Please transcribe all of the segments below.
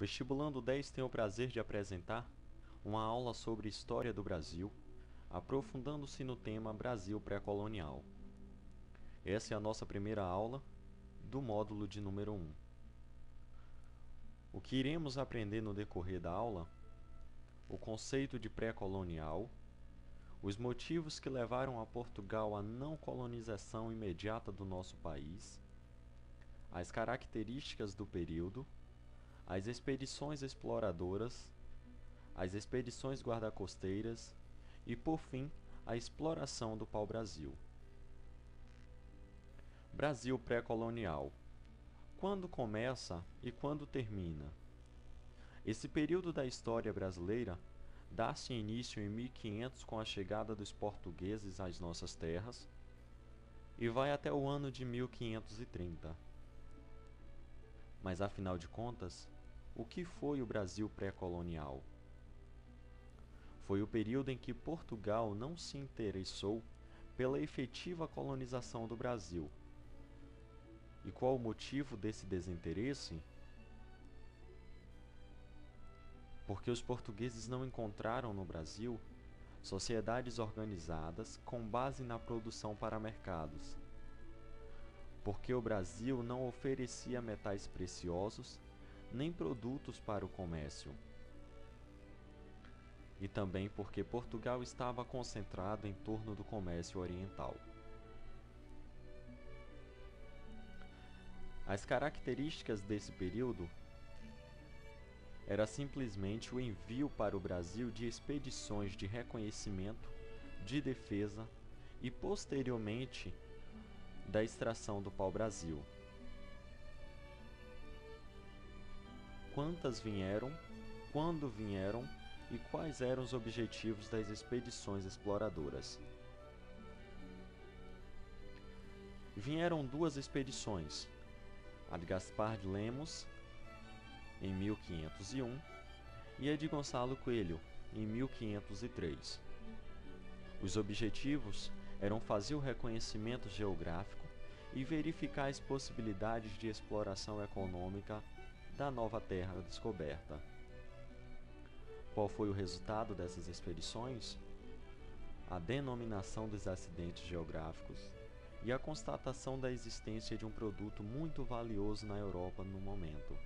Vestibulando 10 tem o prazer de apresentar uma aula sobre História do Brasil, aprofundando-se no tema Brasil pré-colonial. Essa é a nossa primeira aula do módulo de número 1. O que iremos aprender no decorrer da aula? O conceito de pré-colonial, os motivos que levaram a Portugal à não colonização imediata do nosso país, as características do período, as expedições exploradoras, as expedições guarda-costeiras e, por fim, a exploração do pau-brasil. Brasil pré-colonial. Quando começa e quando termina? Esse período da história brasileira dá-se início em 1500 com a chegada dos portugueses às nossas terras e vai até o ano de 1530. Mas, afinal de contas, o que foi o Brasil pré-colonial? Foi o período em que Portugal não se interessou pela efetiva colonização do Brasil. E qual o motivo desse desinteresse? Porque os portugueses não encontraram no Brasil sociedades organizadas com base na produção para mercados. Porque o Brasil não oferecia metais preciosos nem produtos para o comércio. E também porque Portugal estava concentrado em torno do comércio oriental. As características desse período era simplesmente o envio para o Brasil de expedições de reconhecimento, de defesa e, posteriormente, da extração do pau-brasil. Quantas vieram, quando vieram e quais eram os objetivos das expedições exploradoras? Vieram duas expedições, a de Gaspar de Lemos, em 1501, e a de Gonçalo Coelho, em 1503. Os objetivos eram fazer o reconhecimento geográfico e verificar as possibilidades de exploração econômica da nova terra descoberta. Qual foi o resultado dessas expedições? A denominação dos acidentes geográficos e a constatação da existência de um produto muito valioso na Europa no momento,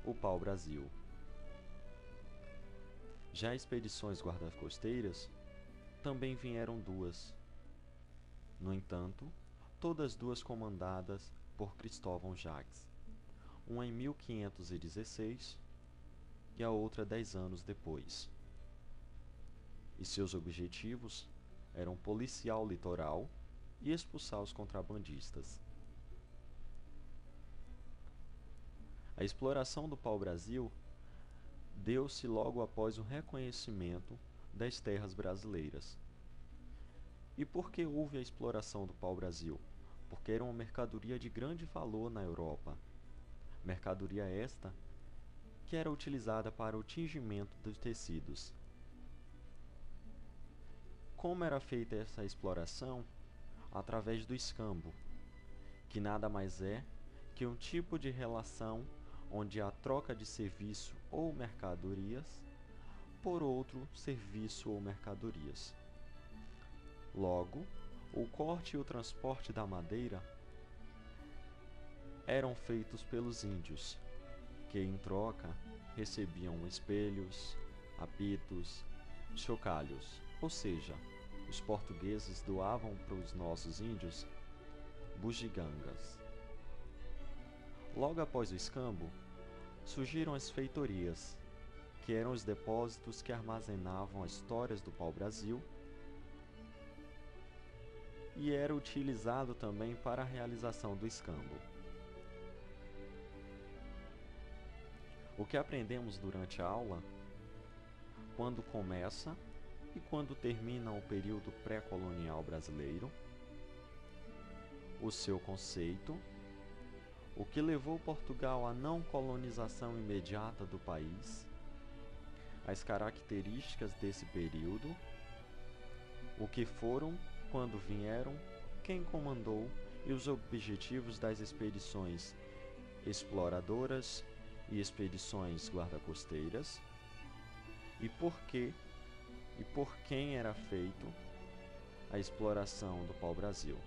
o pau-brasil. Já expedições guarda-costeiras também vieram duas. No entanto, todas duas comandadas por Cristóvão Jacques, uma em 1516 e a outra 10 anos depois. E seus objetivos eram policiar o litoral e expulsar os contrabandistas. A exploração do pau-brasil deu-se logo após o reconhecimento das terras brasileiras. E por que houve a exploração do pau-brasil? Porque era uma mercadoria de grande valor na Europa. Mercadoria esta que era utilizada para o tingimento dos tecidos. Como era feita essa exploração? Através do escambo, que nada mais é que um tipo de relação onde há troca de serviço ou mercadorias por outro serviço ou mercadorias. Logo, o corte e o transporte da madeira eram feitos pelos índios, que em troca recebiam espelhos, apitos, chocalhos, ou seja, os portugueses doavam para os nossos índios bugigangas. Logo após o escambo, surgiram as feitorias, que eram os depósitos que armazenavam as histórias do pau-brasil e era utilizado também para a realização do escambo. O que aprendemos durante a aula? Quando começa e quando termina o período pré-colonial brasileiro, o seu conceito, o que levou Portugal à não colonização imediata do país, as características desse período, o que foram, quando vieram, quem comandou e os objetivos das expedições exploradoras e expedições guarda-costeiras, e por que e por quem era feito a exploração do pau-brasil.